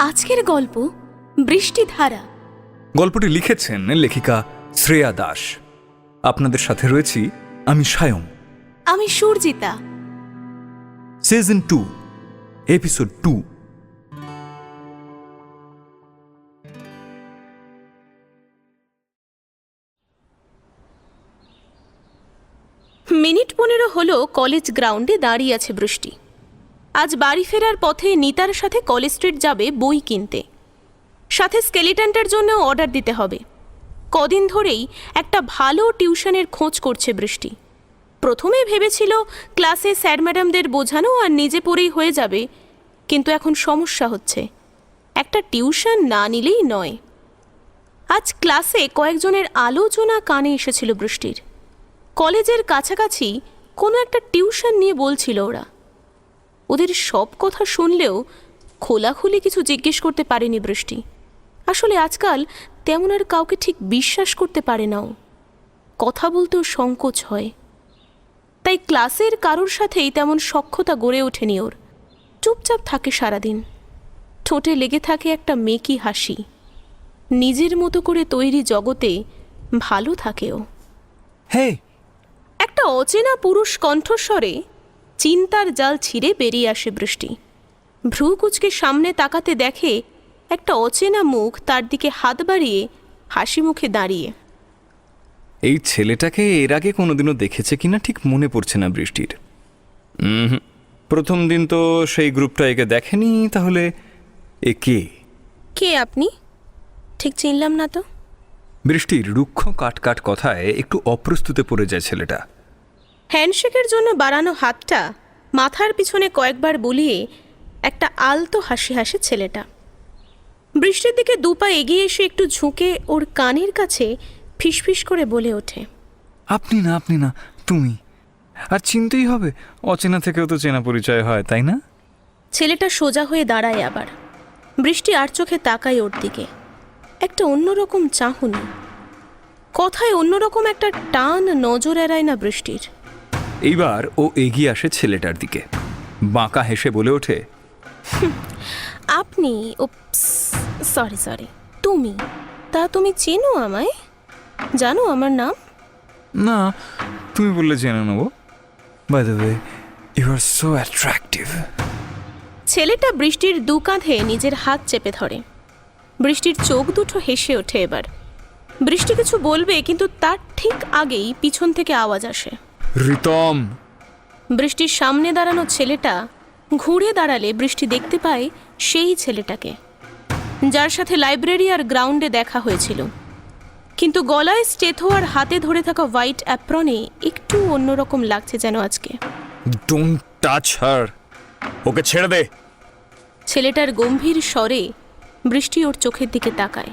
আজকের গল্প বৃষ্টিধারা। গল্পটি লিখেছেন লেখিকা শ্রেয়া দাস। আপনাদের সাথে রয়েছি আমি সায়ং। আমি সুরজিতা। Season 2, episode 2। মিনিট 15 হলো কলেজ গ্রাউন্ডে দাঁড়িয়ে আছে বৃষ্টি। আজ বাড়ি ফেরার পথে নিতার সাথে কলেজ স্ট্রিট যাবে বই কিনতে, সাথে স্কেলিটনটার জন্য অর্ডার দিতে হবে। কদিন ধরেই একটা ভালো টিউশনের খোঁজ করছে বৃষ্টি। প্রথমে ভেবেছিল ক্লাসে স্যার ম্যাডামদের বোঝানো আর নিজে পড়েই হয়ে যাবে, কিন্তু এখন সমস্যা হচ্ছে, একটা টিউশন না নিলেই নয়। আজ ক্লাসে কয়েকজনের আলোচনা কানে এসেছিল বৃষ্টির। কলেজের কাছাকাছি কোনো একটা টিউশন নিয়ে বলছিল ওরা। ওদের সব কথা শুনলেও খোলাখুলি কিছু জিজ্ঞেস করতে পারেনি বৃষ্টি। আসলে আজকাল তেমন আর কাউকে ঠিক বিশ্বাস করতে পারে না ও, কথা বলতেও সংকোচ হয়। তাই ক্লাসের কারোর সাথেই তেমন সখ্যতা গড়ে ওঠেনি ওর। চুপচাপ থাকে সারাদিন, ঠোঁটে লেগে থাকে একটা মেকি হাসি। নিজের মতো করে তৈরি জগতে ভালো থাকে ও। হে, একটা অচেনা পুরুষ কণ্ঠস্বরে চিন্তার জাল ছিঁড়ে বেরিয়ে আসে বৃষ্টি। ভ্রু কুচকে সামনে তাকাতে দেখে একটা অচেনা মুখ তার দিকে হাত বাড়িয়ে হাসি মুখে দাঁড়িয়ে। এই ছেলেটাকে এর আগে কোনোদিনও দেখেছে কিনা ঠিক মনে পড়ছে না বৃষ্টির। প্রথম দিন তো সেই গ্রুপটা একে দেখেনি, তাহলে এ কে? কে আপনি? ঠিক চিনলাম না তো। বৃষ্টির রুক্ষ কাট কথায় একটু অপ্রস্তুতে পড়ে যায় ছেলেটা। হ্যান্ডশেকের জন্য বাড়ানো হাতটা মাথার পিছনে কয়েকবার বুলিয়ে একটা আলতো হাসি হাসে ছেলেটা। বৃষ্টির দিকে দুপা এগিয়ে এসে একটু ঝুঁকে ওর কানের কাছে ফিসফিস করে বলে ওঠে, আপনি না, তুমি। আর চিনতেই হবে, অচেনা থেকেও তো চেনা পরিচয় হয়, তাই না? ছেলেটা সোজা হয়ে দাঁড়ায় আবার। বৃষ্টি আর চোখে তাকায় ওর দিকে, একটা অন্যরকম চাহনি, কথায় অন্যরকম একটা টান নজর এড়ায় না বৃষ্টির। এইবার ও এগিয়ে আসে ছেলেটার দিকে, বাঁকা হেসে বলে ওঠে, আপনি? ও সরি, তুমি? তা তুমি চেনো আমায়? জানো আমার নাম? না, তুমি বললে জেনে নেবো। By the way, you are so attractive. ছেলেটা বৃষ্টির দু কাঁধে নিজের হাত চেপে ধরে। বৃষ্টির চোখ দুটো হেসে ওঠে এবার। বৃষ্টি কিছু বলবে, কিন্তু তার ঠিক আগেই পিছন থেকে আওয়াজ আসে, রিতম। বৃষ্টির সামনে দাঁড়ানো ছেলেটা ঘুরে দাঁড়ালে বৃষ্টি দেখতে পায় সেই ছেলেটাকে, যার সাথে লাইব্রেরি আর গ্রাউন্ডে দেখা হয়েছিল। কিন্তু গলায় স্টেথো আর হাতে ধরে থাকা হোয়াইট অ্যাপ্রনে একটু অন্যরকম লাগছে যেন আজকে। ডোন্ট টাচ হার, ওকে ছেড়ে দে। ছেলেটার গম্ভীর স্বরে বৃষ্টি ওর চোখের দিকে তাকায়।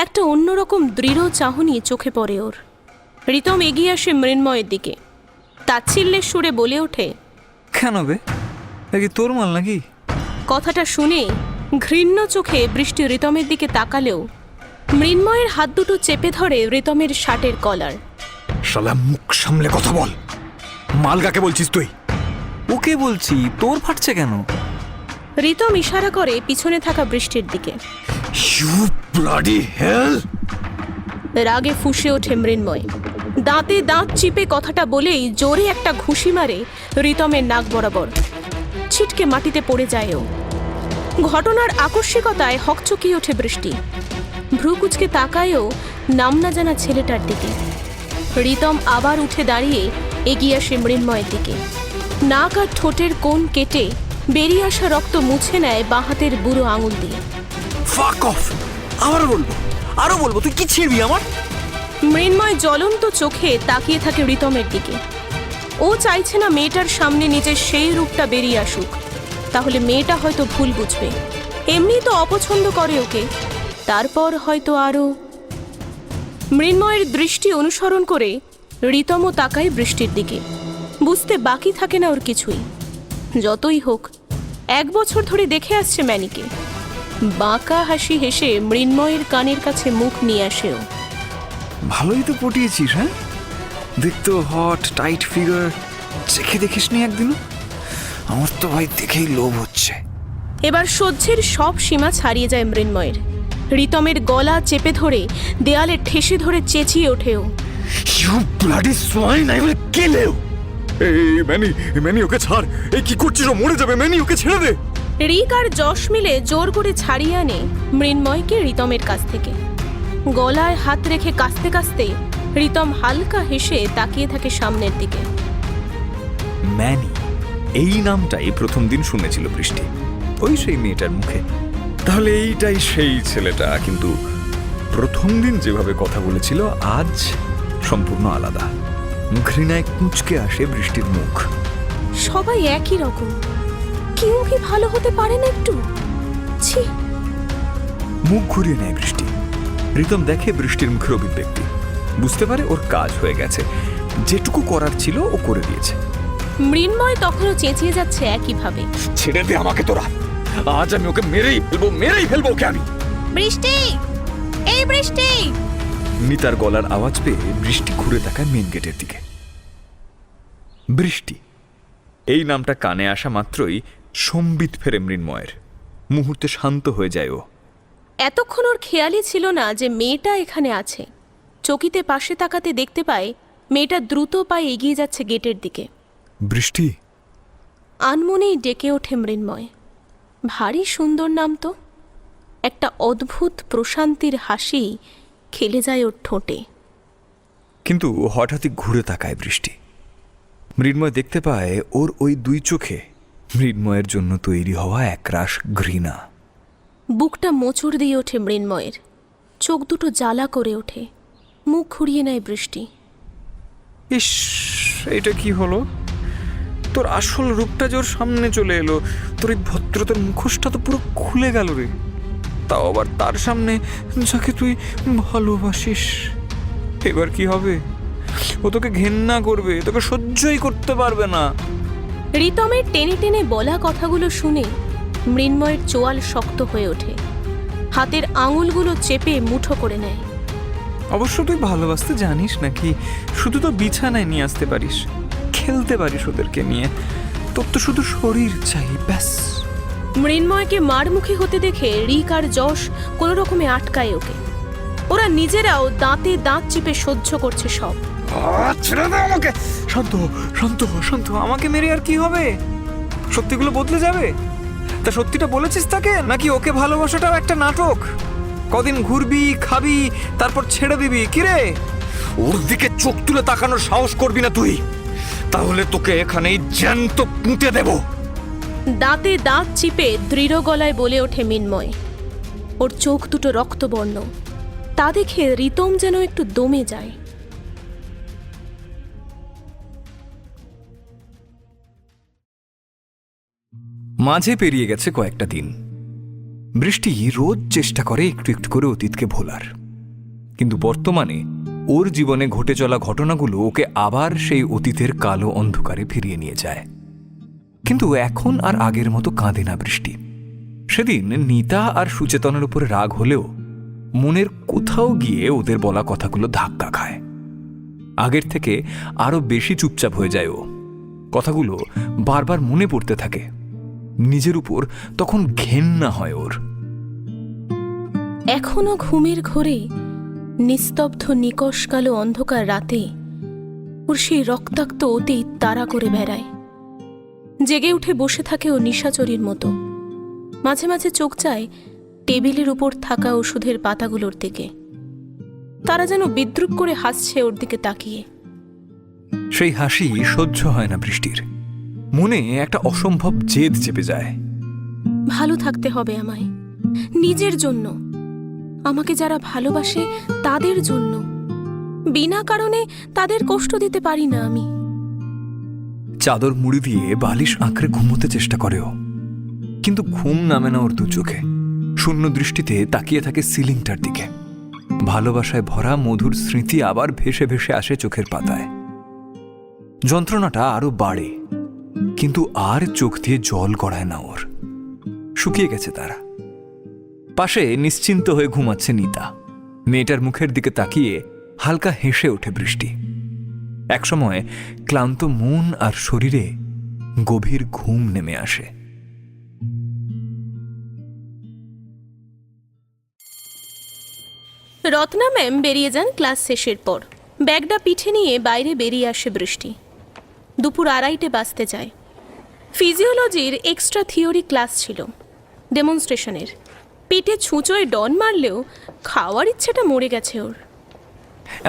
একটা অন্যরকম দৃঢ় চাহনি চোখে পড়ে ওর। রিতম এগিয়ে আসে মৃন্ময়ের দিকে, তাচ্ছিল্যের সুরে বলে ওঠে, কেন বে, নাকি তোর মাল নাকি? কথাটা শুনে ঘৃণ্য চোখে বৃষ্টি রিতমের দিকে তাকালেও মৃন্ময়ের হাত দুটো চেপে ধরে রিতমের শার্টের কলার। শালা মুখ সামলে কথা বল, মাল কাকে বলছিস তুই? ওকে বলছি, তোর ফাটছে কেন? রিতম ইশারা করে পিছনে থাকা বৃষ্টির দিকে। ইউ ব্লাডি হেল! রাগে ফুঁসে ওঠে মৃন্ময়, দাঁতে দাঁত চিপে কথাটা বলেই জোরে একটা ঘুষি মারে রিতমের নাক বরাবর। ছিটকে মাটিতে পড়ে যায় ও। ঘটনার আকস্মিকতায় হকচকিয়ে ওঠে বৃষ্টি। ভ্রু কুচকে তাকায়ও নাম না জানা ছেলেটার দিকে। রিতম আবার উঠে দাঁড়িয়ে এগিয়ে আসে মৃন্ময়ের দিকে। নাক আর ঠোঁটের কোণ কেটে বেরিয়ে আসা রক্ত মুছে নেয় বাঁ হাতের বুড়ো আঙুল দিয়ে। ফাক অফ! আরো বলবো, তুই কি ছিড়বি আমার? মৃন্ময় জ্বলন্ত চোখে তাকিয়ে থাকে রিতমের দিকে। ও চাইছে না মেয়েটার সামনে নিজের সেই রূপটা বেরিয়ে আসুক, তাহলে মেয়েটা হয়তো ভুল বুঝবে। এমনি তো অপছন্দ করে ওকে, তারপর হয়তো আরও। মৃন্ময়ের দৃষ্টি অনুসরণ করে রিতমও তাকায় বৃষ্টির দিকে। বুঝতে বাকি থাকে না ওর কিছুই। যতই হোক, 1 বছর ধরে দেখে আসছে ম্যানিকে। বাঁকা হাসি হেসে মৃন্ময়ের কানের কাছে মুখ নিয়ে আসেও। ভালোই তো পটিয়েছিস, হ্যাঁ? দেখতো হট টাইট ফিগার, চেখে দেখিস নি একদিনও? আমার তো ভাই দেখেই লোভ হচ্ছে। এবার সহ্যের সব সীমা ছাড়িয়ে যায় মৃন্ময়ের। রিতমের গলা চেপে ধরে দেয়ালে ঠেসে ধরে চেঁচিয়ে ওঠেও। You bloody swine, I will kill you. এই ম্যানি ওকে ছাড়। এই কি করছিস? ও মরে যাবে। ম্যানি ওকে ছেড়ে দে। রিক আর যশ মিলে জোর করে ছাড়িয়ে আনে মৃন্ময়কে রিতমের কাছ থেকে। গলায় হাত রেখে কাঁচতে কাঁচতে রিতম হালকা হেসে তাকিয়ে থাকে সামনের দিকে। ম্যানি, এই নামটাই প্রথম দিন শুনেছিল বৃষ্টি, ওই সেই মেয়েটার মুখে। তাহলে এইটাই সেই ছেলেটা। কিন্তু প্রথম দিন যেভাবে কথা বলেছিল আজ সম্পূর্ণ আলাদা। ঘৃণায় কুঁচকে আসে বৃষ্টির মুখ। সবাই একই রকম, কেউ কি ভালো হতে পারে না একটু? ছি। মুখ ঘুরিয়ে নেয় বৃষ্টি। রিতম দেখে বৃষ্টির মুখের অভিব্যক্তি, বুঝতে পারে ওর কাজ হয়ে গেছে। যেটুকু করার ছিল ও করে দিয়েছে। মৃন্ময় তখনও চেঁচিয়ে যাচ্ছে একইভাবে। ছেড়ে দে আমাকে তোরা, আজ আমি ওকে মেরেই ফেলবো ওকে আমি। বৃষ্টি, এই বৃষ্টি। নিতার গলার আওয়াজ পেয়ে বৃষ্টি ঘুরে তাকায় মেন গেটের দিকে। বৃষ্টি, এই নামটা কানে আসা মাত্রই সম্বিত ফেরে মৃন্ময়ের। মুহূর্তে শান্ত হয়ে যায় ও। এতক্ষণ ওর খেয়ালই ছিল না যে মেয়েটা এখানে আছে। চকিতে পাশে তাকাতে দেখতে পায় মেয়েটা দ্রুত পায়ে এগিয়ে যাচ্ছে গেটের দিকে। বৃষ্টি, আনমনেই ডেকে ওঠে মৃন্ময়। ভারী সুন্দর নাম তো। একটা অদ্ভুত প্রশান্তির হাসি খেলে যায় ওর ঠোঁটে। কিন্তু হঠাৎই ঘুরে তাকায় বৃষ্টি। মৃন্ময় দেখতে পায় ওর ওই দুই চোখে মৃন্ময়ের জন্য তৈরি হওয়া একরাশ ঘৃণা। বুকটা মোচড় দিয়ে ওঠে মৃন্ময়ের। চোখ দুটো জ্বালা করে ওঠে। মুখ ঘুরিয়ে নেয় বৃষ্টি। ইস, এটা কি হলো? তোর আসল রূপটা যে ওর সামনে চলে এলো। তোর এই ভদ্রতার মুখোশটা তো পুরো খুলে গেল রে। তাও আবার তার সামনে, যাকে তুই ভালোবাসিস। এবার কি হবে? ও তোকে ঘেন্না করবে, তোকে সহ্যই করতে পারবে না। রিতমের টেনে টেনে বলা কথাগুলো শুনে মৃন্ময়ের চোয়াল শক্ত হয়ে ওঠে। হাতের আঙুলগুলো চেপে মুঠো করে নেয়। অবশ্য তুই ভালোবাসতে জানিস নাকি? শুধু তো বিছানায় নিয়ে আসতে পারিস, খেলতে পারিস ওদেরকে নিয়ে। তোর তো শুধু শরীর চাই, ব্যাস। মৃন্ময়কে মারমুখী হতে দেখে রিক আর যশ কোনো রকমে আটকায় ওকে। ওরা নিজেরাও দাঁতে দাঁত চিপে সহ্য করছে সব। ছেড়ে দে আমাকে। শান্ত শান্ত শান্ত। আমাকে মেরে আর কি হবে? সত্যিগুলো বদলে যাবে? তা সত্যিটা বলেছিস তাকে, নাকি ওকে ভালোবাসাটাও একটা নাটক? কদিন ঘুরবি, খাবি, তারপর ছেড়ে দিবি? কিরে, ওর দিকে চোখ তুলে তাকানোর সাহস করবি না তুই? তাহলে তোকে এখানেই জ্যান্ত পুঁতে দেব। দাঁতে দাঁত চিপে দৃঢ় গলায় বলে ওঠে মৃন্ময়। ওর চোখ দুটো রক্তবর্ণ। তা দেখে রিতম যেন একটু দমে যায়। মাঝে পেরিয়ে গেছে কয়েকটা দিন। বৃষ্টি রোজ চেষ্টা করে একটু একটু করে অতীতকে ভোলার। কিন্তু বর্তমানে ওর জীবনে ঘটে চলা ঘটনাগুলো ওকে আবার সেই অতীতের কালো অন্ধকারে ফিরিয়ে নিয়ে যায়। কিন্তু এখন আর আগের মতো কাঁদে না বৃষ্টি। সেদিন নিতা আর সুচেতনের উপরে রাগ হলেও মনের কোথাও গিয়ে ওদের বলা কথাগুলো ধাক্কা খায়। আগের থেকে আরো বেশি চুপচাপ হয়ে যায় ও। কথাগুলো বারবার মনে পড়তে থাকে। নিজের উপর তখন ঘেন্না হয় ওর। এখনো ঘুমের ঘোরে নিস্তব্ধ নিকষ কালো অন্ধকার রাতে ওর সেই রক্তাক্ত অতীত তাড়া করে বেড়ায়। জেগে উঠে বসে থাকে ও নিশাচরীর মতো। মাঝে মাঝে চোখ চায় টেবিলের উপর থাকা ওষুধের পাতাগুলোর দিকে। তারা যেন বিদ্রুপ করে হাসছে ওর দিকে তাকিয়ে। সেই হাসি সহ্য হয় না বৃষ্টির। মনে একটা অসম্ভব জেদ চেপে যায়। ভালো থাকতে হবে আমায়, নিজের জন্য, আমাকে যারা ভালোবাসে তাদের জন্য। বিনা কারণে তাদের কষ্ট দিতে পারি না আমি। চাদর মুড়ি দিয়ে বালিশ আঁকড়ে ঘুমোতে চেষ্টা করেও, কিন্তু ঘুম নামে না ওর দু চোখে। শূন্য দৃষ্টিতে তাকিয়ে থাকে সিলিংটার দিকে। ভালোবাসায় ভরা মধুর স্মৃতি আবার ভেসে ভেসে আসে চোখের পাতায়। যন্ত্রণাটা আরো বাড়ে, কিন্তু আর চোখ দিয়ে জল গড়ায় না ওর। শুকিয়ে গেছে তারা। পাশে নিশ্চিন্ত হয়ে ঘুমাচ্ছে নিতা। মেয়েটার মুখের দিকে তাকিয়ে হালকা হেসে ওঠে বৃষ্টি। একসময় ক্লান্ত মন আর শরীরে গভীর ঘুম নেমে আসে। রত্না ম্যাম বেরিয়ে যান ক্লাস শেষের পর। ব্যাগটা পিঠে নিয়ে বাইরে বেরিয়ে আসে বৃষ্টি। দুপুর 2:30 বাজতে যায়। ফিজিওলজির এক্সট্রা থিওরি ক্লাস ছিল, ডেমনস্ট্রেশনের। পেটে ছুঁচোয় ডন মারলেও খাওয়ার ইচ্ছেটা মরে গেছে ওর।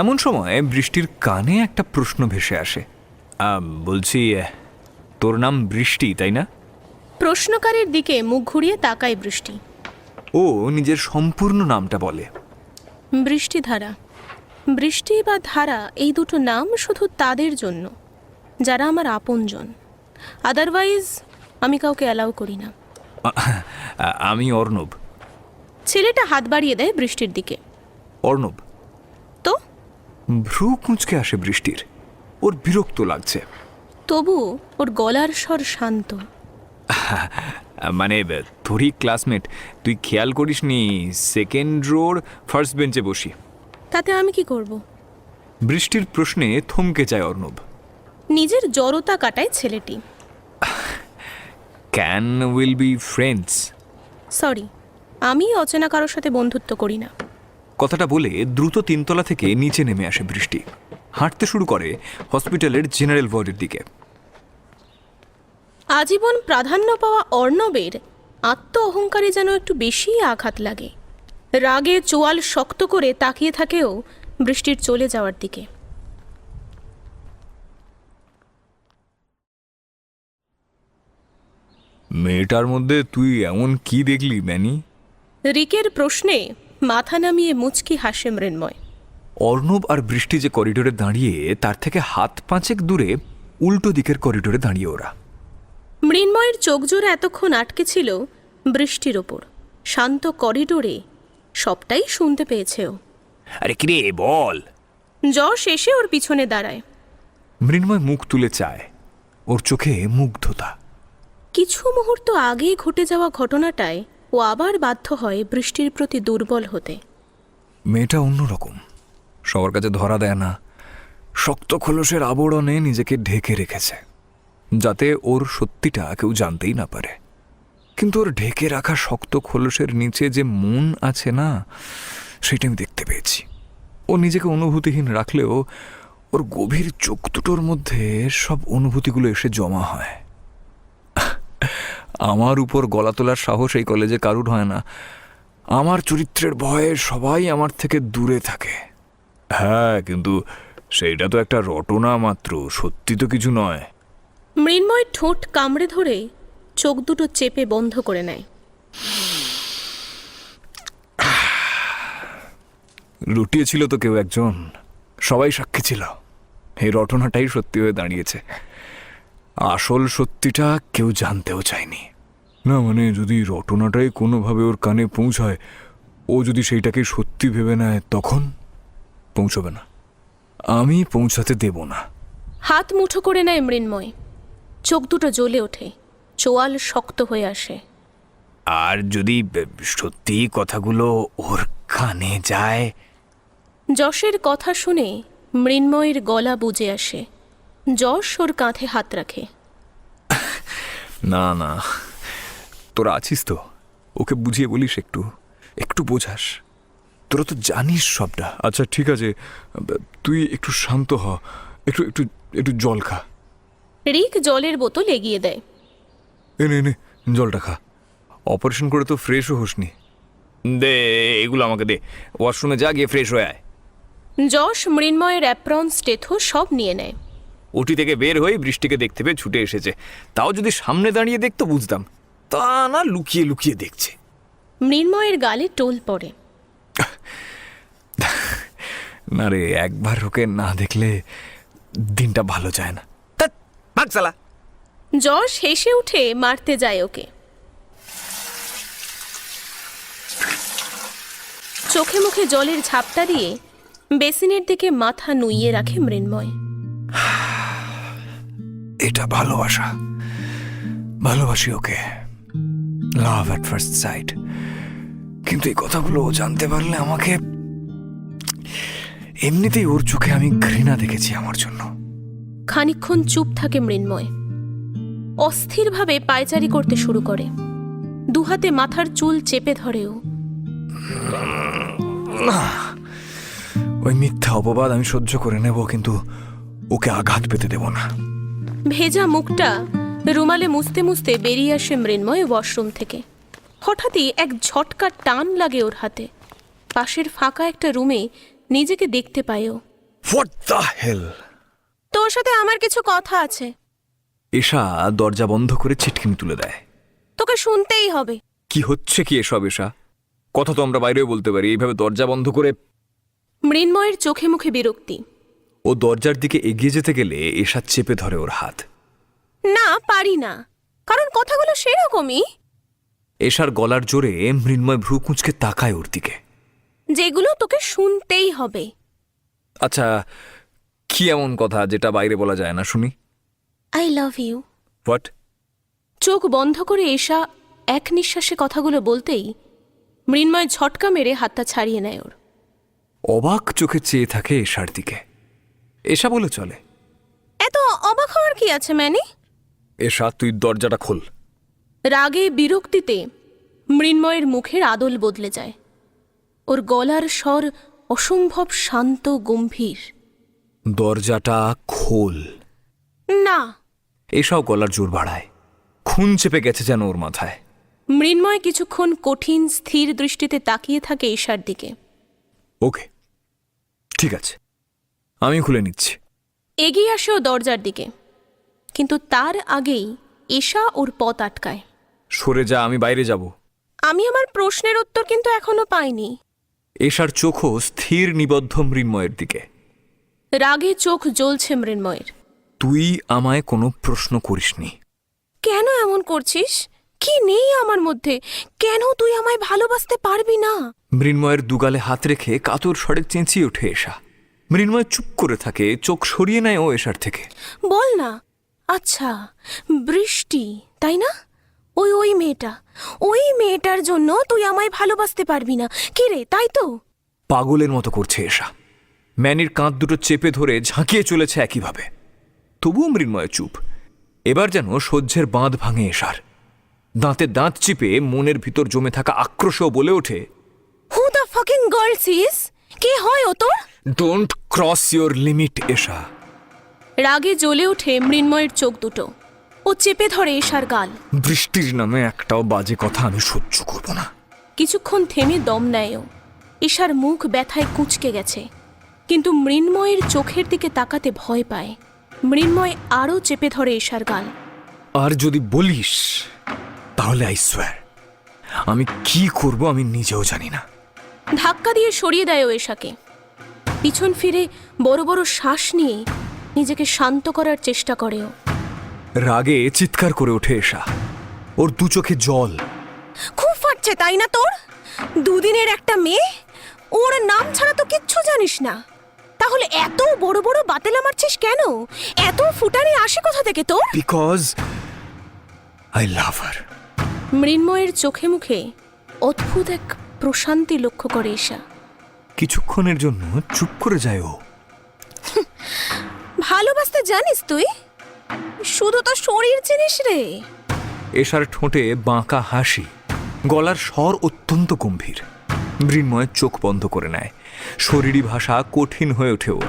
এমন সময় বৃষ্টির কানে একটা প্রশ্ন ভেসে আসে। বলছি, তোর নাম বৃষ্টি, তাই না? প্রশ্নকারের দিকে মুখ ঘুরিয়ে তাকায় বৃষ্টি। ও নিজের সম্পূর্ণ নামটা বলে। বৃষ্টিধারা। বৃষ্টি বা ধারা এই দুটো নাম শুধু তাদের জন্য যারা আমার আপনজন। আদারওয়াইজ আমি কাউকে অ্যালাউ করি না। আমি অর্ণব। ছেলেটা হাত বাড়িয়ে দেয় বৃষ্টির দিকে। অর্ণব? তো ভ্রু কুঁচকে আসে বৃষ্টির। ওর বিরক্ত লাগছে। তবু ওর গলার স্বর শান্ত। মানে তোরই ক্লাসমেট, তুই খেয়াল করিসনি সেকেন্ড রোর ফার্স্ট বেঞ্চে বসি। তাতে আমি কি করব? বৃষ্টির প্রশ্নে থমকে যায় অর্ণব। নিজের জড়তা কাটায় ছেলেটি। Can will be friends? Sorry, আমি অচেনা কারোর সাথে বন্ধুত্ব করি না। কথাটা বলে দ্রুত 3তলা থেকে নিচে নেমে আসে বৃষ্টি। হাঁটতে শুরু করে হসপিটালের জেনারেল ওয়ার্ডের দিকে। আজীবন প্রাধান্য পাওয়া অর্ণবের আত্ম অহংকারে যেন একটু বেশিই আঘাত লাগে। রাগে চোয়াল শক্ত করে তাকিয়ে থাকেও বৃষ্টির চলে যাওয়ার দিকে। মেয়েটার মধ্যে তুই এমন কি দেখলি ম্যানি? রিকের প্রশ্নে মাথা নামিয়ে মুচকি হাসে মৃন্ময়। অর্ণব আর বৃষ্টি যে করিডোরে দাঁড়িয়ে, তার থেকে হাত 5 দূরে উল্টো দিকের করিডোরে দাঁড়িয়ে ওরা। মৃন্ময়ের চোখ জোড়া এতক্ষণ আটকে ছিল বৃষ্টির ওপর। শান্ত করিডোরে সবটাই শুনতে পেয়েছে ও। আরে কিরে বল। যশ এসে ওর পিছনে দাঁড়ায়। মৃন্ময় মুখ তুলে চায়। ওর চোখে মুগ্ধতা। কিছু মুহূর্ত আগে ঘটে যাওয়া ঘটনাটায় ও আবার বাধ্য হয় বৃষ্টির প্রতি দুর্বল হতে। মেয়েটা অন্যরকম, সবার কাছে ধরা দেয় না। শক্ত খোলসের আবরণে নিজেকে ঢেকে রেখেছে, যাতে ওর সত্যিটা কেউ জানতেই না পারে। কিন্তু ওর ঢেকে রাখা শক্ত খোলসের নিচে যে মন আছে না, সেটা আমি দেখতে পেয়েছি। ও নিজেকে অনুভূতিহীন রাখলেও ওর গভীর চোখ দুটোর মধ্যে সব অনুভূতিগুলো এসে জমা হয়। আমার উপর গলা তোলার সাহস এই কলেজে কারুর হয় না। আমার চরিত্রের ভয়ে সবাই আমার থেকে দূরে থাকে। হ্যাঁ, কিন্তু সেইটা তো একটা রটনা মাত্র, সত্যি তো কিছু নয়। মৃন্ময় ঠোঁট কামড়ে ধরে চোখ দুটো চেপে বন্ধ করে নেয়। লুটিয়েছিল তো কেউ একজন, সবাই সাক্ষী ছিল। এই রটনাটাই সত্যি হয়ে দাঁড়িয়েছে। আসল সত্যিটা কেউ জানতেও চায়নি। না মানে, যদি রটনাটাই কোনোভাবে ওর কানে পৌঁছায়, ও যদি সেইটাকে সত্যি ভেবে নেয়, তখন পৌঁছবে না। আমি পৌঁছাতে দেব না। হাত মুঠো করে নেয় মৃন্ময়। চোখ দুটো জ্বলে ওঠে, চোয়াল শক্ত হয়ে আসে। আর যদি সত্যি কথাগুলো ওর কানে যায়? যশের কথা শুনে মৃন্ময়ের গলা বুজে আসে। যশ ওর কাঁধে হাত রাখে। না না, তোরা আছিস তো, ওকে বুঝিয়ে বলিস, একটু একটু বোঝাস। তোরা তো জানিস সবটা। আচ্ছা ঠিক আছে, তুই একটু শান্ত হ, একটু একটু একটু জল খা। রিক জলের বোতল এগিয়ে দেয়। এনে এনে জলটা খা। অপারেশন করে তো ফ্রেশও হোসনি। দে এগুলো আমাকে দে, ওয়াশরুমে যা, গিয়ে ফ্রেশ হয়ে আয়। যশ মৃন্ময়ের অ্যাপ্রন, স্টেথো সব নিয়ে নেয়। ওটি থেকে বের হয়ে বৃষ্টিকে দেখতে পেয়ে ছুটে এসেছে। তাও যদি সামনে দাঁড়িয়ে দেখতো বুঝতাম, তা না লুকিয়ে লুকিয়ে দেখছে। মৃন্ময়ের গালে টোল পড়ে। না রে, একবার ওকে না দেখলে দিনটা ভালো যায় না। ভাগ চালা। যশ হেসে উঠে মারতে যায় ওকে। চোখে মুখে জলের ঝাপটা দিয়ে বেসিনের দিকে মাথা নুইয়ে রাখে মৃন্ময়। এটা ভালোবাসা। ভালোবাসি ওকে, লাভ অ্যাট ফার্স্ট সাইট। কিন্তু এই কথাগুলো ও জানতে পারলে আমাকে, এমনিতেই ওর চোখে আমি ঘৃণা দেখেছি আমার জন্য। খানিকক্ষণ চুপ থাকে মৃন্ময়। অস্থিরভাবে পায়চারি করতে শুরু করে। দুহাতে মাথার চুল চেপে ধরেও। ওই মিথ্যা অপবাদ আমি সহ্য করে নেব, কিন্তু ওকে আঘাত পেতে দেব না। ভেজা মুখটা রুমালে মুছতে মুছতে বেরিয়ে আসে মৃন্ময় ওয়াশরুম থেকে। হঠাৎই এক ঝটকা টান লাগে ওর হাতে। পাশের ফাঁকা একটা রুমে নিজেকে দেখতে পায় ও। What the hell! তোর সাথে আমার কিছু কথা আছে। এশা দরজা বন্ধ করে ছিটকিনি তুলে দেয়। তোকে শুনতেই হবে। কি হচ্ছে কি এসব এশা? কথা তো আমরা বাইরেও বলতে পারি, এইভাবে দরজা বন্ধ করে। মৃন্ময়ের চোখে মুখে বিরক্তি। ও দরজার দিকে এগিয়ে যেতে গেলে এশা চেপে ধরে ওর হাত। না, পারি না, কারণ কথাগুলো সেরকমই এশার গলার জোরে মৃন্ময় ভ্রু কুঁচকে তাকায় ওর দিকে। যেগুলো তোকে শুনতেই হবে। আচ্ছা, কি এমন কথা যেটা বাইরে বলা যায় না, শুনি? I love you. হোয়াট? চোখ বন্ধ করে এশা এক নিঃশ্বাসে কথাগুলো বলতেই মৃন্ময় ঝটকা মেরে হাতটা ছাড়িয়ে নেয় ওর। অবাক চোখে চেয়ে থাকে এশার দিকে। এশা বলে চলে। এত অবাক হওয়ার কি আছে ম্যানি? এশা, তুই দরজাটা খোল। রাগে বিরক্তিতে মৃন্ময়ের মুখের আদল বদলে যায়। ওর গলার স্বর অসম্ভব শান্ত গম্ভীর। দরজাটা খোল। না। এশাও গলার জোর বাড়ায়। খুন চেপে গেছে যেন ওর মাথায়। মৃন্ময় কিছুক্ষণ কঠিন স্থির দৃষ্টিতে তাকিয়ে থাকে ঈশার দিকে। ওকে, ঠিক আছে, আমি খুলে নিচ্ছি। এগিয়ে আসে ও দরজার দিকে, কিন্তু তার আগেই ঈশা ওর পথ আটকায়। সরে যা, আমি বাইরে যাব। আমি আমার প্রশ্নের উত্তর কিন্তু এখনো পাইনি। এশার চোখও স্থির নিবদ্ধ মৃন্ময়ের দিকে। রাগে চোখ জ্বলছে মৃন্ময়ের। তুই আমায় কোনো প্রশ্ন করিসনি। কেন এমন করছিস? কি নেই আমার মধ্যে? কেন তুই আমায় ভালোবাসতে পারবি না? মৃন্ময়ের দুগালে হাত রেখে কাতর স্বরে চেঁচিয়ে ওঠে এশা। মৃন্ময় চুপ করে থাকে, চোখ সরিয়ে নেয় ও এশার থেকে। বল না। আচ্ছা, বৃষ্টি, তাই না? ওই মেয়েটার জন্য তুই আমায় ভালোবাসতে পারবি না? কি রে, তাই তো? পাগলের মতো করছে এশা। ম্যানির কাঁধ দুটো চেপে ধরে ঝাঁকিয়ে চলেছে একইভাবে। তবুও মৃন্ময় চুপ। এবার যেন সহ্যের বাঁধ ভাঙে এশার। দাঁতে দাঁত চিপে মনের ভিতর জমে থাকা আক্রোশও বলে ওঠে, who the fucking girl is? কে হয় ও তোর? Don't cross your limit Esha. রাগে জ্বলে ওঠে মৃন্ময়ের চোখ দুটো। ও চেপে ধরে এশার গাল। বৃষ্টির নামে একটাও বাজে কথা আমি সহ্য করব না। কিছুক্ষণ থেমে দম নেয় ও। এশার মুখ ব্যথায় কুঁচকে গেছে, কিন্তু মৃন্ময়ের চোখের দিকে তাকাতে ভয় পায়। মৃন্ময় আরও চেপে ধরে এশার গাল। আর যদি বলিস তাহলে আই সোয়ার আমি কি করব আমি নিজেও জানি না। ধাক্কা দিয়ে সরিয়ে দেয় ও এশাকে। পিছন ফিরে বড় বড় শ্বাস নিয়ে নিজেকে শান্ত করার চেষ্টা করে ও। রাগে চিৎকার করে ওঠে এশা। ওর দু চোখে জল। খুব ফাটছে, তাই না তোর? দুদিনের একটা মেয়ে, ওর নাম ছাড়া তো কিচ্ছু জানিস না। তাহলে এত বড় বড় বাতেলা মারছিস কেন? এত ফুটানি আসে কোথা থেকে তোর? বিকজ আই লাভ হার। মৃন্ময়ের চোখে মুখে অদ্ভুত এক প্রশান্তি লক্ষ্য করে এশা। কিছুক্ষণের জন্য চুপ করে যায় ও। ভালোবাসতে জানিস তুই? শুধু তো শরীর চিনিস রে। এশার ঠোঁটে বাঁকা হাসি, গলার স্বর অত্যন্ত গম্ভীর। মৃন্ময় চোখ বন্ধ করে নেয়। শরীরী ভাষা কঠিন হয়ে ওঠে ওর।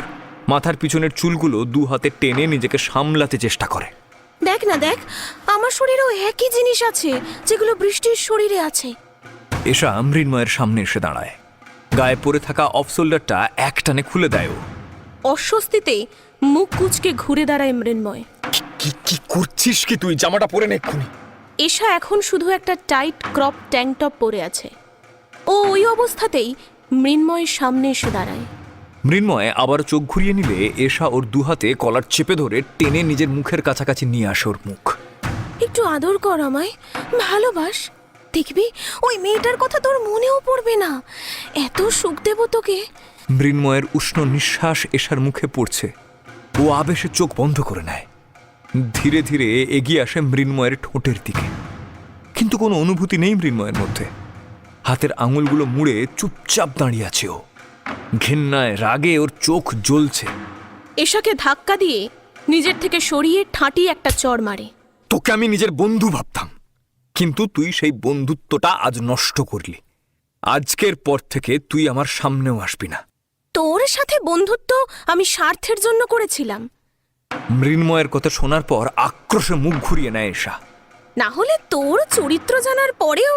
মাথার পিছনের চুলগুলো দু হাতে টেনে নিজেকে সামলাতে চেষ্টা করে। দেখ না, দেখ, আমার শরীরেও একই জিনিস আছে যেগুলো বৃষ্টির শরীরে আছে। এশা মৃন্ময়ের সামনে এসে দাঁড়ায়। গায়ে পরে থাকা অফ শোল্ডারটা একটানে খুলে দেয় ও। অস্বস্তিতে মুখ কুঁচকে ঘুরে দাঁড়ায় মৃন্ময়। কি কি করছিস কি তুই? জামাটা পরে নে এক্ষুনি। এশা এখন শুধু একটা টাইট ক্রপ ট্যাঙ্ক টপ পরে আছে। ও ওই অবস্থাতেই মৃন্ময়ের সামনে এসে দাঁড়ায়। মৃন্ময় আবার চোখ ঘুরিয়ে নিলে এশা ওর দুহাতে কলার চেপে ধরে টেনে নিজের মুখের কাছাকাছি নিয়ে আসে ওর মুখ। একটু আদর কর আমায়, ভালোবাস। দেখবি ওই মেয়েটার কথা তোর মনেও পড়বে না। এত সুখ দেব তোকে। মৃন্ময়ের উষ্ণ নিঃশ্বাস এশার মুখে পড়ছে। ও আবেশে চোখ বন্ধ করে নেয়। ধীরে ধীরে এগিয়ে আসে মৃন্ময়ের ঠোঁটের দিকে, কিন্তু কোনো অনুভূতি নেই মৃন্ময়ের মধ্যে। হাতের আঙুলগুলো মুড়ে চুপচাপ দাঁড়িয়ে আছে ও। ঘেন্নায় রাগে ওর চোখ জ্বলছে। এশাকে ধাক্কা দিয়ে নিজের থেকে সরিয়ে ঠাঁটিয়ে একটা চড় মারে। তোকে আমি নিজের বন্ধু ভাবতাম, কিন্তু তুই সেই বন্ধুত্বটা আজ নষ্ট করলি। আজকের পর থেকে তুই আমার সামনেও আসবি না। তোর সাথে বন্ধুত্ব আমি স্বার্থের জন্য করেছিলাম। মৃন্ময়ের কথা শোনার পর আক্রোশে মুখ ঘুরিয়ে নেয় এশা। না হলে তোর চরিত্র জানার পরেও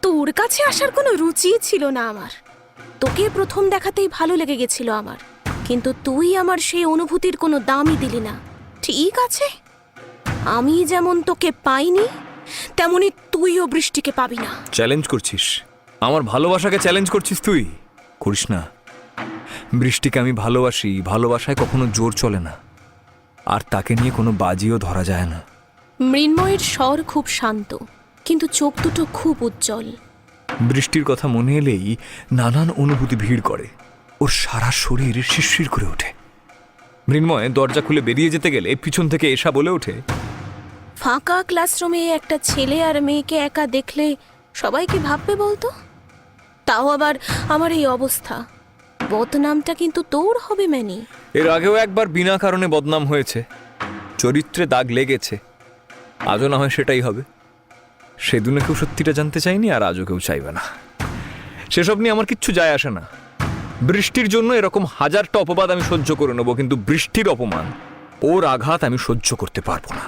তোর কাছে আসার কোনো রুচিই ছিল না আমার। তোকে প্রথম দেখাতেই ভালো লেগে গেছিল আমার, কিন্তু তুই আমার সেই অনুভূতির কোনো দামই দিলি না। ঠিক আছে, আমি যেমন তোকে পাইনি তেমনি তুইও বৃষ্টিকে পাবি না। চ্যালেঞ্জ করছিস? আমার ভালোবাসাকে চ্যালেঞ্জ করছিস তুই? করিস না। বৃষ্টিকে আমি ভালোবাসি, ভালোবাসায় কখনো জোর চলে না, আর তাকে নিয়ে কোনো বাজিও ধরা যায় না। মৃন্ময়ের স্বর খুব শান্ত, কিন্তু চোখ দুটো খুব উজ্জ্বল। বৃষ্টির কথা মনে এলেই নানান অনুভূতি ভিড় করে, ওর সারা শরীর শিরশির করে ওঠে। মৃন্ময় দরজা খুলে বেরিয়ে যেতে গেলে পিছন থেকে এশা বলে ওঠে, ফাঁকা ক্লাসরুমে একটা ছেলে আর মেয়েকে একা দেখলে সবাই কি ভাববে বলতো? তাও আবার আমার এই অবস্থা। বদনামটা কিন্তু তোর হবে ম্যানি। এর আগেও একবার বিনা কারণে বদনাম হয়েছে, চরিত্রে দাগ লেগেছে, আজও না হয় সেটাই হবে। সেদিনে কেউ সত্যিটা জানতে চায়নি, আর আজও কেউ চাইবে না। সেসব নিয়ে আমার কিচ্ছু যায় আসে না। বৃষ্টির জন্য এরকম হাজারটা অপবাদ আমি সহ্য করে নেব, কিন্তু বৃষ্টির অপমান, ওর আঘাত আমি সহ্য করতে পারবো না।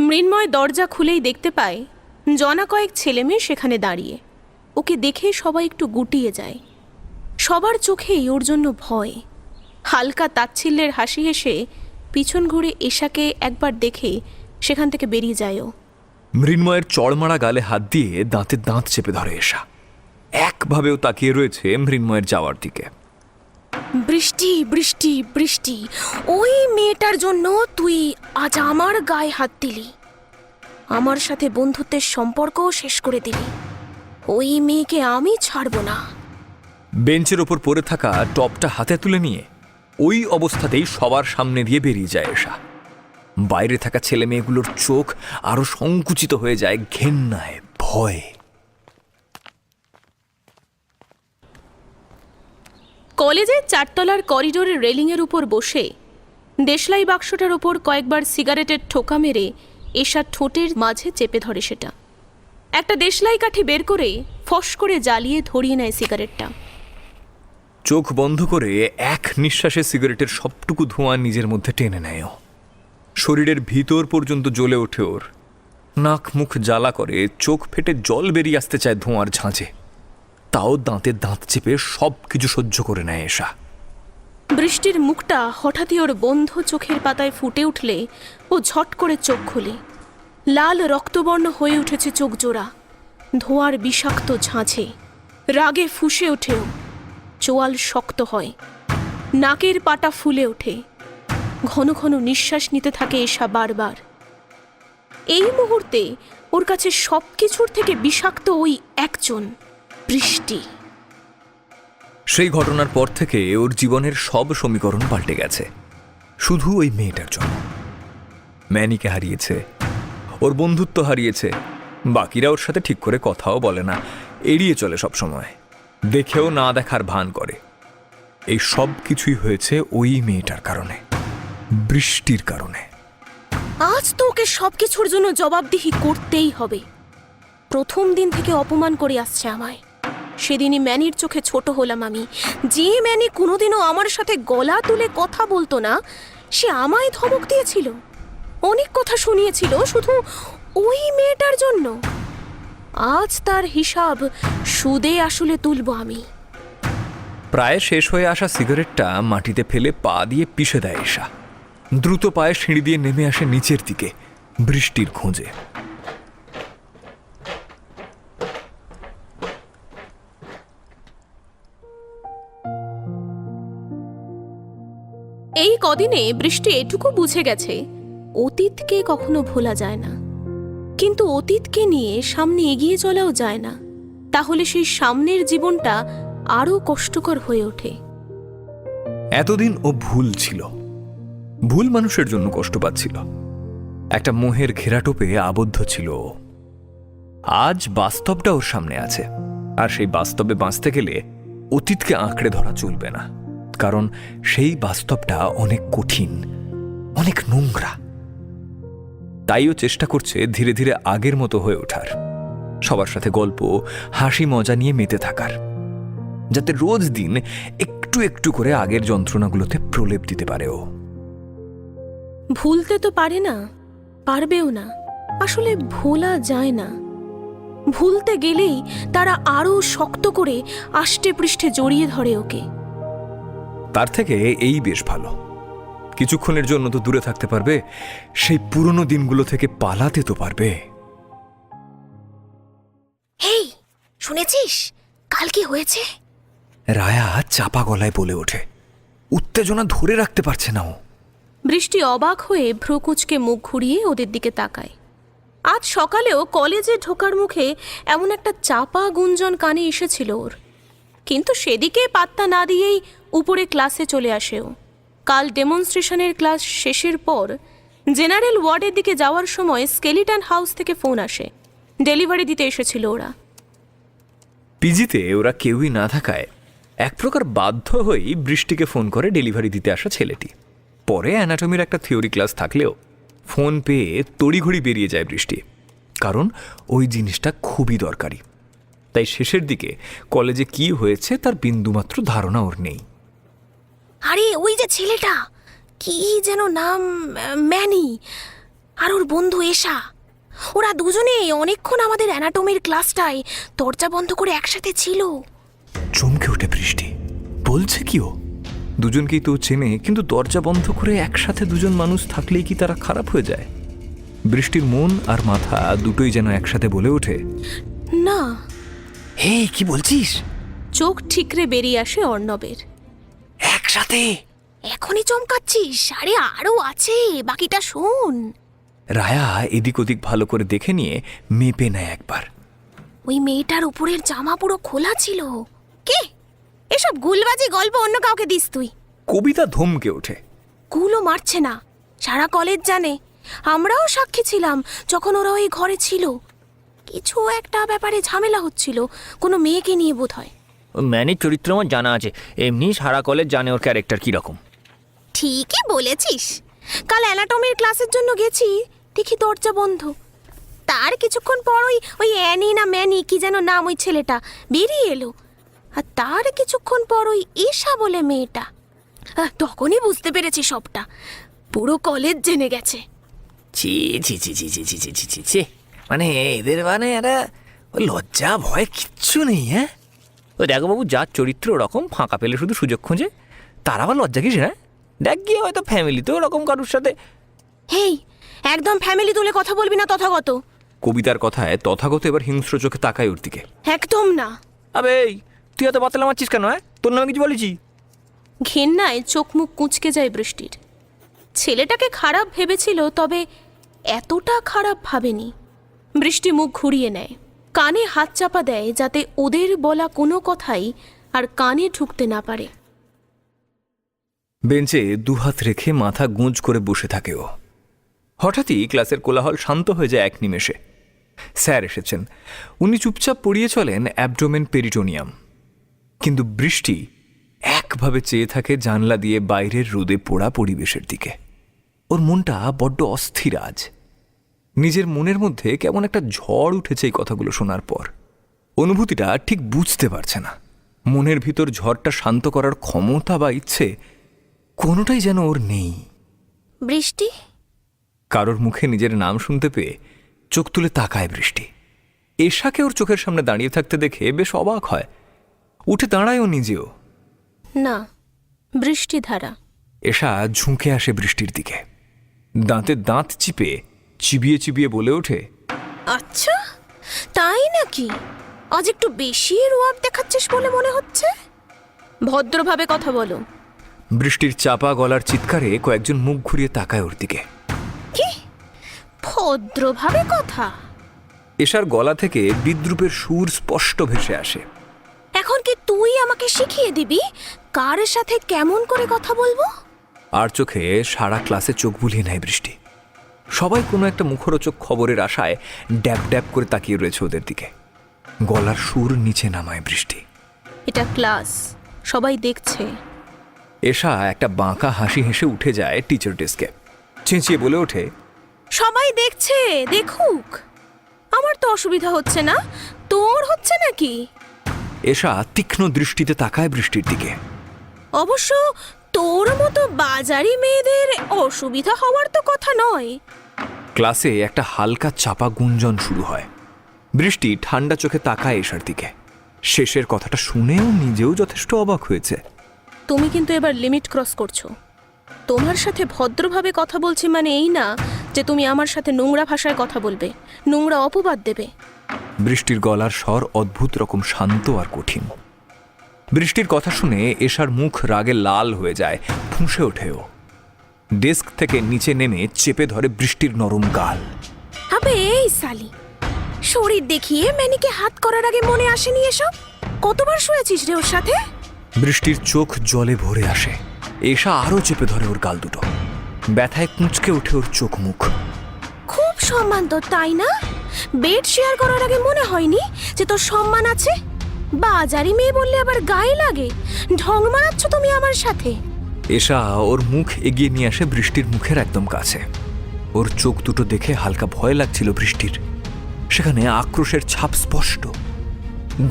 মৃন্ময় দরজা খুলেই দেখতে পায় জনা কয়েক ছেলে মেয়ে সেখানে দাঁড়িয়ে। ওকে দেখে সবাই একটু গুটিয়ে যায়। সবার চোখেই ওর জন্য ভয়। হালকা তাচ্ছিল্যের হাসি হেসে পিছন ঘুরে এশাকে একবার দেখে সেখান থেকে বেরিয়ে যায় ও। মৃন্ময়ের চড়মারা গালে হাত দিয়ে দাঁতে দাঁত চেপে ধরে এশা। একভাবেও তাকিয়ে রয়েছে মৃন্ময়ের যাওয়ার দিকে। বৃষ্টি বৃষ্টি বৃষ্টি, ওই মেয়েটার জন্য তুই আজ আমার গায়ে হাত দিলি, আমার সাথে বন্ধুত্বের সম্পর্কও শেষ করে দিলি। ওই মেয়েকে আমি ছাড়ব না। বেঞ্চের ওপর পড়ে থাকা টপটা হাতে তুলে নিয়ে ওই অবস্থাতেই সবার সামনে দিয়ে বেরিয়ে যায় এশা। বাইরে থাকা ছেলে মেয়েগুলোর চোখ আরো সংকুচিত হয়ে যায় ঘেন্নায়, ভয়ে। কলেজের 4 তলার করিডোরের রেলিংয়ের উপর বসে দেশলাই বাক্সটার ওপর কয়েকবার সিগারেটের ঠোকা মেরে এশা ঠোঁটের মাঝে চেপে ধরে সেটা। একটা দেশলাই কাঠি বের করে ফস করে জ্বালিয়ে ধরিয়ে নেয় সিগারেটটা। চোখ বন্ধ করে এক নিঃশ্বাসে সিগারেটের সবটুকু ধোঁয়া নিজের মধ্যে টেনে নেয়। শরীরের ভিতর পর্যন্ত জ্বলে ওঠে ওর। নাক মুখ জ্বালা করে, চোখ ফেটে জল বেরিয়ে আসতে চায় ধোঁয়ার ঝাঁঝে। তাও দাঁতে দাঁত চেপে সব কিছু সহ্য করে নেয় এশা। বৃষ্টির মুখটা হঠাৎই ওর বন্ধ চোখের পাতায় ফুটে উঠলে ও ঝট করে চোখ খোলে। লাল রক্তবর্ণ হয়ে উঠেছে চোখ জোড়া, ধোঁয়ার বিষাক্ত ঝাঁঝে। রাগে ফুঁসে ওঠেও, চোয়াল শক্ত হয়, নাকের পাটা ফুলে ওঠে। ঘন ঘন নিঃশ্বাস নিতে থাকে এশা বারবার। এই মুহূর্তে ওর কাছে সব কিছুর থেকে বিষাক্ত ওই একজন, বৃষ্টি। সেই ঘটনার পর থেকে ওর জীবনের সব সমীকরণ পাল্টে গেছে, শুধু ওই মেয়েটার জন্য। ম্যানিকে হারিয়েছে, ওর বন্ধুত্ব হারিয়েছে, বাকিরা ওর সাথে ঠিক করে কথাও বলে না, এড়িয়ে চলে সব সময়, দেখেও না দেখার ভান করে। এই সব কিছুই হয়েছে ওই মেয়েটার কারণে, বৃষ্টির কারণে। আজ তো ওকে সবকিছুর জন্য জবাবদিহি করতেই হবে। প্রথম দিন থেকে অপমান করে আসছে আমায়। সেদিনই ম্যানির চোখে ছোট হলাম আমি। যে ম্যানি কোনোদিনও আমার সাথে গলা তুলে কথা বলতো না, সে আমায় ধমক দিয়েছিল, অনেক কথা শুনিয়েছিল শুধু ওই মেয়েটার জন্য। আজ তার হিসাব সুদে আসলে তুলব আমি। প্রায় শেষ হয়ে আসা সিগারেটটা মাটিতে ফেলে পা দিয়ে পিষে দেয় এশা। দ্রুত পায়ে সিঁড়ি দিয়ে নেমে আসে নিচের দিকে, বৃষ্টির খোঁজে। এই কদিনে বৃষ্টি এটুকু বুঝে গেছে, অতীতকে কখনো ভোলা যায় না, কিন্তু অতীতকে নিয়ে সামনে এগিয়ে চলাও যায় না। তাহলে সেই সামনের জীবনটা আরো কষ্টকর হয়ে ওঠে। এতদিন ও ভুল ছিল, ভুল মানুষের জন্য কষ্ট পাচ্ছিল, একটা মোহের ঘেরাটোপে আবদ্ধ ছিল। আজ বাস্তবটা ওর সামনে আছে, আর সেই বাস্তবে বাঁচতে গেলে অতীতকে আঁকড়ে ধরা চলবে না, কারণ সেই বাস্তবটা অনেক কঠিন, অনেক নোংরা। তাইও চেষ্টা করছে ধীরে ধীরে আগের মতো হয়ে ওঠার, সবার সাথে গল্প হাসি মজা নিয়ে মেতে থাকার। যাতে রোজ দিন একটু একটু করে আগের যন্ত্রণাগুলোতে প্রলেপ দিতে পারে ও। ভুলতে তো পারে না, পারবেও না। আসলে ভোলা যায় না। ভুলতে গেলেই তারা আরো শক্ত করে আষ্টে পৃষ্ঠে জড়িয়ে ধরে ওকে। তার থেকে এই বেশ ভালো, কিছুক্ষণের জন্য তো দূরে থাকতে পারবে, সেই পুরনো দিনগুলো থেকে পালাতে তো পারবে। হেই, শুনেছিস কাল কি হয়েছে? রায়া চাপা গলায় বলে ওঠে, উত্তেজনা ধরে রাখতে পারছে না ও। বৃষ্টি অবাক হয়ে ভ্রুকুচকে মুখ ঘুরিয়ে ওদের দিকে তাকায়। আজ সকালেও কলেজে ঢোকার মুখে এমন একটা চাপা গুঞ্জন কানে এসেছিল ওর, কিন্তু সেদিকে পাত্তা না দিয়েই উপরে ক্লাসে চলে আসে ও। কাল ডেমনস্ট্রেশনের ক্লাস শেষের পর জেনারেল ওয়ার্ডের দিকে যাওয়ার সময় স্কেলিটন হাউস থেকে ফোন আসে। ডেলিভারি দিতে এসেছিল ওরা। পিজিতে ওরা কেউই না থাকায় এক প্রকার বাধ্য হয়েই বৃষ্টিকে ফোন করে ডেলিভারি দিতে আসা ছেলেটি। পরে অ্যানাটমির একটা থিওরি ক্লাস থাকলেও ফোন পেয়ে তড়িঘড়ি বেরিয়ে যায় বৃষ্টি, কারণ ওই জিনিসটা খুবই দরকারি। তাই শেষের দিকে কলেজে কি হয়েছে তার বিন্দুমাত্র ধারণা ওর নেই। আরে ওই যে ছেলেটা, কি যেন নাম, ম্যানি, আর ওর বন্ধু এশা, ওরা দুজনে অনেকক্ষণ আমাদের অ্যানাটমির ক্লাসটায় দরজা বন্ধ করে একসাথে ছিল। চমকে ওঠে বৃষ্টি, বলছে কি ও? দুজনকেই তো চেনে, কিন্তু দরজা বন্ধ করে একসাথে দুজন মানুষ থাকলেই কি তারা খারাপ হয়ে যায়? বৃষ্টির মন আর মাথা দুটোই যেন একসাথে বলে ওঠে, না। হে, কি বলছিস? চোখ ঠিকরে বেরিয়ে আসে অর্ণবের। একসাথে? এখনই চমকাচ্ছিস? আরে আরো আছে, বাকিটা শোন। রায়া এদিক ওদিক ভালো করে দেখে নিয়ে মেপে নেয় একবার। ওই মেয়েটার উপরের জামা পুরো খোলা ছিল। কে এসব গুলবাজি গল্প অন্য কাউকে দিস তুই? কবিতা ধমকে ওঠে। গুলো মারছে না, সারা কলেজ জানে। আমরাও সাক্ষী ছিলাম যখন ওরা ওই ঘরে ছিল। কিছু একটা ব্যাপারে ঝামেলা হচ্ছিল, কোনো মেয়েকে নিয়ে বোধ হয়। ম্যানির চরিত্র আমার জানা আছে, এমনি সারা কলেজ জানে ওর ক্যারেক্টার কীরকম। ঠিকই বলেছিস। কাল অ্যানাটমির ক্লাসের জন্য গেছি, দেখি দরজা বন্ধ। তার কিছুক্ষণ পর ওই অ্যানি না ম্যানি কি যেন নাম ওই ছেলেটা বেরিয়ে এলো, আর তার কিছুক্ষণ পর ওই ঈশা বলে মেয়েটা। তখনই বুঝতে পেরেছি সবটা, পুরো কলেজ জেনে গেছে। ছি ছি ছি ছি ছি ছি ছি ছি ছি ছি, মানে এদের মানে একটা লজ্জা ভয় কিচ্ছু নেই। হ্যাঁ, ওই দেখো বাবু, যার চরিত্র ওরকম, ফাঁকা পেলে শুধু সুযোগ খোঁজে, তার আবার লজ্জা কিসে? হ্যাঁ, দেখ গিয়ে হয়তো ফ্যামিলিতে ওরকম কারুর সাথে। হেই, একদম ফ্যামিলি তুলে কথা বলবি না তথাগত। কবিতার কথায় তথাগত এবার হিংস্র চোখে তাকায় ওর দিকে। একদম না। আবে এই, তুই এত বাতলা মারছিস কেন? হ্যাঁ, তোর নামে কিছু বলেছি? ঘেন্নায় চোখ মুখ কুঁচকে যায় বৃষ্টির। ছেলেটাকে খারাপ ভেবেছিল, তবে এতটা খারাপ ভাবেনি। বৃষ্টি মুখ ঘুরিয়ে নেয়, কানে হাত চাপা দেয় যাতে ওদের বলা কোনো কথাই আর কানে ঢুকতে না পারে। বেঞ্চে দুহাত রেখে মাথা গুঁজ করে বসে থাকে ও। হঠাৎই ক্লাসের কোলাহল শান্ত হয়ে যায় এক নিমেষে। স্যার এসেছেন। উনি চুপচাপ পড়িয়ে চলেন অ্যাবডোমেন পেরিটোনিয়াম, কিন্তু বৃষ্টি একভাবে চেয়ে থাকে জানলা দিয়ে বাইরের রোদে পোড়া পরিবেশের দিকে। ওর মনটা বড্ড অস্থির আজ। নিজের মনের মধ্যে কেমন একটা ঝড় উঠেছে এই কথাগুলো শোনার পর। অনুভূতিটা ঠিক বুঝতে পারছে না। মনের ভিতর ঝড়টা শান্ত করার ক্ষমতা বা ইচ্ছে কোনোটাই যেন ওর নেই। বৃষ্টি? কারোর মুখে নিজের নাম শুনতে পেয়ে চোখ তুলে তাকায় বৃষ্টি। এশাকে ওর চোখের সামনে দাঁড়িয়ে থাকতে দেখে বেশ অবাক হয়। উঠে দাঁড়ায় ও নিজেও। না, বৃষ্টিধারা। এশা ঝুঁকে আসে বৃষ্টির দিকে, দাঁতে দাঁত চিপে চিবিয়ে চিবিয়ে বলে ওঠে, আচ্ছা, তাই নাকি? আজ একটু বেশি রোয়াব দেখাচ্ছিস বলে মনে হচ্ছে। ভদ্রভাবে কথা বলো। বৃষ্টির চাপা গলার চিৎকারে কয়েকজন মুখ ঘুরিয়ে তাকায় ওর দিকে। কি ভদ্রভাবে কথা? এশার গলা থেকে বিদ্রুপের সুর স্পষ্ট ভেসে আসে। এখন কি তুই আমাকে শিখিয়ে দিবি কার সাথে কেমন করে কথা বলবো? আর চোখে সারা ক্লাসে চোখ বুলিয়ে নেয় বৃষ্টি। সবাই কোনো একটা মুখরোচক খবরের আশায় ড্যাব ড্যাব করে তাকিয়ে রয়েছে ওদের দিকে। গলার সুর নিচে নামায় বৃষ্টি। এটা ক্লাস, সবাই দেখছে। এশা একটা বাঁকা হাসি হেসে উঠে যায় টিচার ডেস্কে। চেঁচিয়ে বলে ওঠে, সবাই দেখছে, দেখুক। আমার তো অসুবিধা হচ্ছে না, তোর হচ্ছে নাকি? এশা তীক্ষ্ণ দৃষ্টিতে তাকায় বৃষ্টির দিকে। অবশ্য তোর মতো বাজারি মেয়েদের অসুবিধা হওয়ার তো কথা নয়। ক্লাসে একটা হালকা চাপা গুঞ্জন শুরু হয়। বৃষ্টি ঠান্ডা চোখে তাকায় এশার দিকে। শেষের কথাটা শুনেও নিজেও যথেষ্ট অবাক হয়েছে। তুমি কিন্তু এবার লিমিট ক্রস করছো। তোমার সাথে ভদ্রভাবে কথা বলছি মানে এই না যে তুমি আমার সাথে নোংরা ভাষায় কথা বলবে, নোংরা অপবাদ দেবে। বৃষ্টির গলার স্বর অদ্ভুত রকম শান্ত আর কঠিন। বৃষ্টির কথা শুনে এশার মুখ রাগে লাল হয়ে যায়, ফুঁসে ওঠেও। ডেস্ক থেকে নিচে নেমে চেপে ধরে বৃষ্টির নরম গাল। আবে এই সালি, শরীর দেখিয়ে ম্যানিকে হাত করার আগে মনে আসেনি এসব? কতবার শুয়েছিস রে ওর সাথে? বৃষ্টির চোখ জলে ভরে আসে। এশা আরো চেপে ধরে ওর গাল দুটো। ব্যথায় কুঁচকে ওঠে ওর চোখ মুখ। খুব সম্মান তোর, তাই না? বেড শেয়ার করার আগে মনে হয়নি যে তোর সম্মান আছে? বাজারি মেয়ে বললে আবার গায়ে লাগে। ঢং মারাচ্ছ তুমি আমার সাথে। এশা ওর মুখ এগিয়ে নিয়ে আসে বৃষ্টির মুখের একদম কাছে। ওর চোখ দুটো দেখে হালকা ভয় লাগছিল বৃষ্টির। সেখানে আক্রোশের ছাপ স্পষ্ট।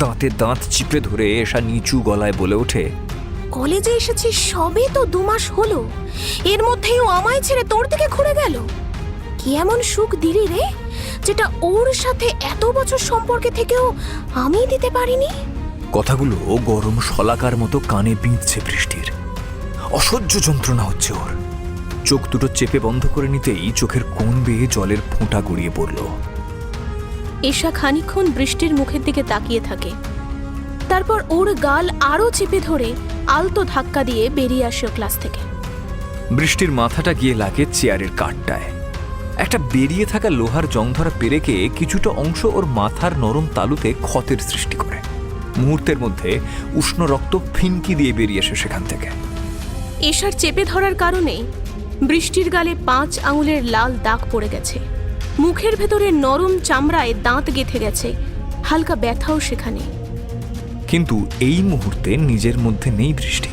দাঁতে দাঁত চিপে ধরে এশা নিচু গলায় বলে ওঠে, কলেজে এসেছিস সবে তো 2 মাস হলো, এর মধ্যেই ও আমায় ছেড়ে তোর দিকে ঘুরে গেল। কি এমন সুখ দিলি রে যেটা ওর সাথে এত বছর সম্পর্কে থেকেও আমি দিতে পারিনি? কথাগুলো গরম শলাকার মতো কানে বিঁধছে বৃষ্টির। অসহ্য যন্ত্রণা হচ্ছে ওর। চোখ দুটো চেপে বন্ধ করে নিতেই চোখের কোণ বেয়ে জলের ফোঁটা গড়িয়ে পড়ল। এশা খানিকক্ষণ বৃষ্টির মুখের দিকে তাকিয়ে থাকে। তারপর ওর গাল আরো চেপে ধরে আলতো ধাক্কা দিয়ে বেরিয়ে আসে ক্লাস থেকে। বৃষ্টির মাথাটা গিয়ে লাগে চেয়ারের কাঠটায়। একটা বেরিয়ে থাকা লোহার জংধরা পেরেকে কিছুটা অংশ ওর মাথার নরম তালুতে ক্ষতের সৃষ্টি করে। মুহূর্তের মধ্যে উষ্ণ রক্ত ফিনকি দিয়ে বেরিয়ে আসে সেখান থেকে। এশার চেপে ধরার কারণে বৃষ্টির গালে 5 আঙুলের লাল দাগ পড়ে গেছে। মুখের ভেতরে নরম চামড়ায় দাঁত গেঁথে গেছে, হালকা ব্যথাও সেখানে। কিন্তু এই মুহূর্তে নিজের মধ্যে নেই বৃষ্টি।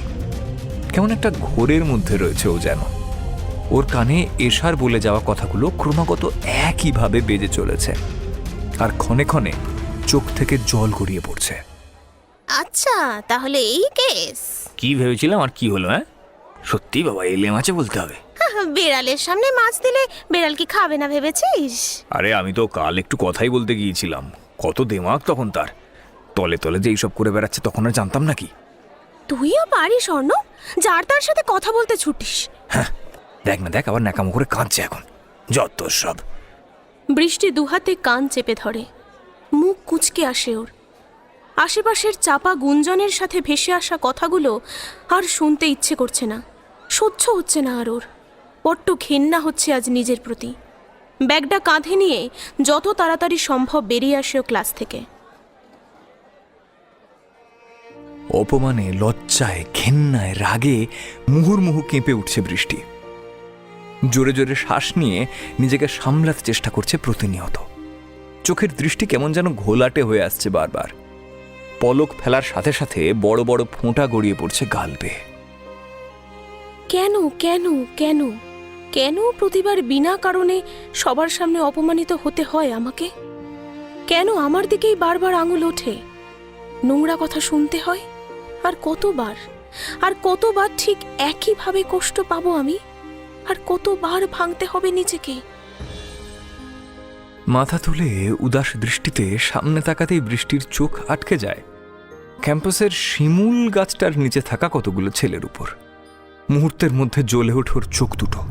কেমন একটা ঘোরের মধ্যে রয়েছে ও যেন। ওর কানে এশার বলে যাওয়া কথাগুলো ক্রমাগত একইভাবে বেজে চলেছে, আর ক্ষণে ক্ষণে চোখ থেকে জল গড়িয়ে পড়ছে। আচ্ছা, তাহলে এই কেস। কি ভেবেছিলাম আর কি হলো? সত্যি বাবা, এলে মাছে বলতে হবে। বেড়ালের সামনে মাছ দিলে বেড়াল কি খাবে না ভেবেছিস? আরে আমি তো কাল একটু কথাই বলতে গিয়েছিলাম। কত দেমাগ তখন তার। তলে তলে যে এইসব করে বেড়াচ্ছে তখন আর জানতাম নাকি। তুইও পারিস অর্ণ, যার তার সাথে কথা বলতে ছুটিস। হ্যাঁ, দেখ না দেখ, আবার ন্যাকামো করে কাঁদছে এখন। যত সব। বৃষ্টি দুহাতে কান চেপে ধরে, মুখ কুঁচকে আসে ওর। আশেপাশের চাপা গুঞ্জনের সাথে ভেসে আসা কথাগুলো আর শুনতে ইচ্ছে করছে না, সহ্য হচ্ছে না আর ওর। বড্ড ঘেন্না হচ্ছে আজ নিজের প্রতি। ব্যাগটা কাঁধে নিয়ে যত তাড়াতাড়ি সম্ভব বেরিয়ে আসে ও ক্লাস থেকে। অপমানে, লজ্জায়, ঘেন্নায়, রাগে মুহুর্মুহু কেঁপে উঠছে বৃষ্টি। জোরে জোরে শ্বাস নিয়ে নিজেকে সামলাতে চেষ্টা করছে প্রতিনিয়ত। চোখের দৃষ্টি কেমন যেন ঘোলাটে হয়ে আসছে বারবার। পলক ফেলার সাথে সাথে বড় বড় ফোঁটা গড়িয়ে পড়ছে গাল বেয়ে। কেন কেন কেন কেন প্রতিবার বিনা কারণে সবার সামনে অপমানিত হতে হয় আমাকে? কেন আমার দিকেই বারবার আঙুল ওঠে? নোংরা কথা শুনতে হয়? আর কতবার ঠিক একইভাবে কষ্ট পাবো আমি? আর কতবার ভাঙতে হবে নিজেকে? মাথা তুলে উদাস দৃষ্টিতে সামনে তাকাতেই বৃষ্টির চোখ আটকে যায় ক্যাম্পাসের শিমুল গাছটার নিচে থাকা কতগুলো ছেলের উপর। মুহূর্তের মধ্যে জ্বলে ওঠে ওর চোখ দুটো।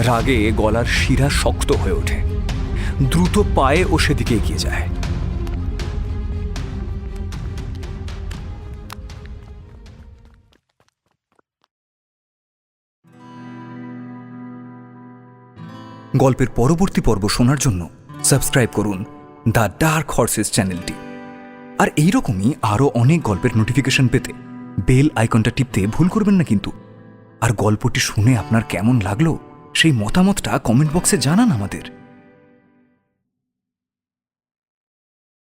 রাগে গলার শিরা শক্ত হয়ে ওঠে। দ্রুত পায়ে ও সেদিকে এগিয়ে যায়। গল্পের পরবর্তী পর্ব শোনার জন্য সাবস্ক্রাইব করুন দ্য ডার্ক হর্সেস চ্যানেলটি। আর এইরকমই আরও অনেক গল্পের নোটিফিকেশন পেতে বেল আইকনটা টিপতে ভুল করবেন না কিন্তু। আর গল্পটি শুনে আপনার কেমন লাগলো সেই মতামতটা কমেন্ট বক্সে জানান আমাদের।